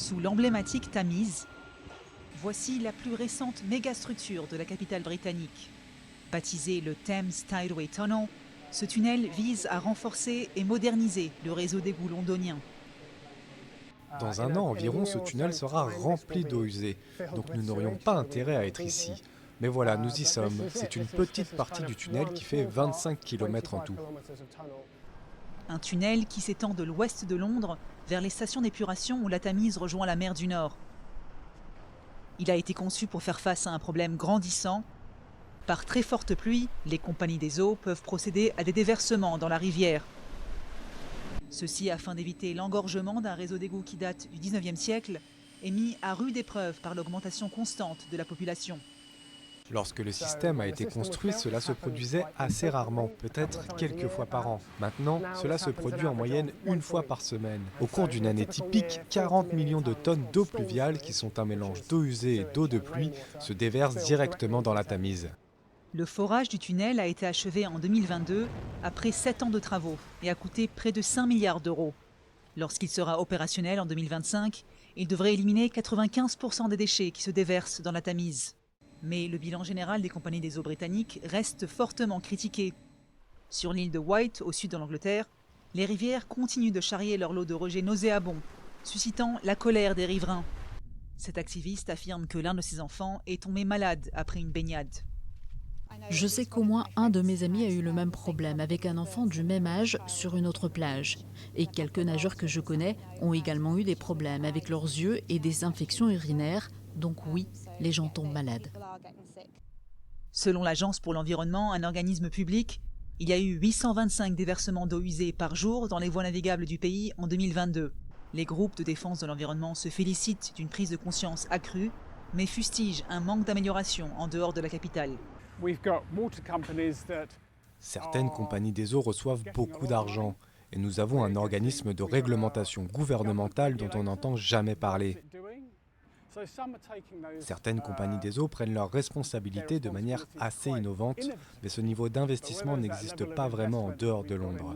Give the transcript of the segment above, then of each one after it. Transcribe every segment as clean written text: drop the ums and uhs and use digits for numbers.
sous l'emblématique Tamise. Voici la plus récente mégastructure de la capitale britannique. Baptisé le Thames Tideway Tunnel, ce tunnel vise à renforcer et moderniser le réseau d'égouts londonien. Dans un an environ, ce tunnel sera rempli d'eau usée, donc nous n'aurions pas intérêt à être ici. Mais voilà, nous y sommes. C'est une petite partie du tunnel qui fait 25 km en tout. Un tunnel qui s'étend de l'ouest de Londres vers les stations d'épuration où la Tamise rejoint la mer du Nord. Il a été conçu pour faire face à un problème grandissant. Par très forte pluie, les compagnies des eaux peuvent procéder à des déversements dans la rivière. Ceci afin d'éviter l'engorgement d'un réseau d'égouts qui date du 19e siècle et mis à rude épreuve par l'augmentation constante de la population. Lorsque le système a été construit, cela se produisait assez rarement, peut-être quelques fois par an. Maintenant, cela se produit en moyenne une fois par semaine. Au cours d'une année typique, 40 millions de tonnes d'eau pluviale, qui sont un mélange d'eau usée et d'eau de pluie, se déversent directement dans la Tamise. Le forage du tunnel a été achevé en 2022, après 7 ans de travaux, et a coûté près de 5 milliards d'euros. Lorsqu'il sera opérationnel en 2025, il devrait éliminer 95% des déchets qui se déversent dans la Tamise. Mais le bilan général des compagnies des eaux britanniques reste fortement critiqué. Sur l'île de Wight, au sud de l'Angleterre, les rivières continuent de charrier leur lot de rejets nauséabonds, suscitant la colère des riverains. Cet activiste affirme que l'un de ses enfants est tombé malade après une baignade. Je sais qu'au moins un de mes amis a eu le même problème avec un enfant du même âge sur une autre plage. Et quelques nageurs que je connais ont également eu des problèmes avec leurs yeux et des infections urinaires. Donc oui, les gens tombent malades. Selon l'Agence pour l'environnement, un organisme public, il y a eu 825 déversements d'eau usée par jour dans les voies navigables du pays en 2022. Les groupes de défense de l'environnement se félicitent d'une prise de conscience accrue, mais fustigent un manque d'amélioration en dehors de la capitale. Certaines compagnies des eaux reçoivent beaucoup d'argent, et nous avons un organisme de réglementation gouvernementale dont on n'entend jamais parler. Certaines compagnies des eaux prennent leurs responsabilités de manière assez innovante, mais ce niveau d'investissement n'existe pas vraiment en dehors de Londres.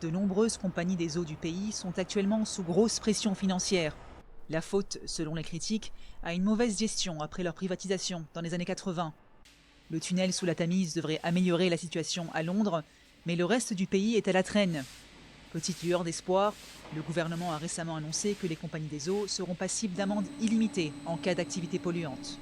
De nombreuses compagnies des eaux du pays sont actuellement sous grosse pression financière. La faute, selon les critiques, à une mauvaise gestion après leur privatisation dans les années 80. Le tunnel sous la Tamise devrait améliorer la situation à Londres, mais le reste du pays est à la traîne. Petite lueur d'espoir, le gouvernement a récemment annoncé que les compagnies des eaux seront passibles d'amendes illimitées en cas d'activité polluante.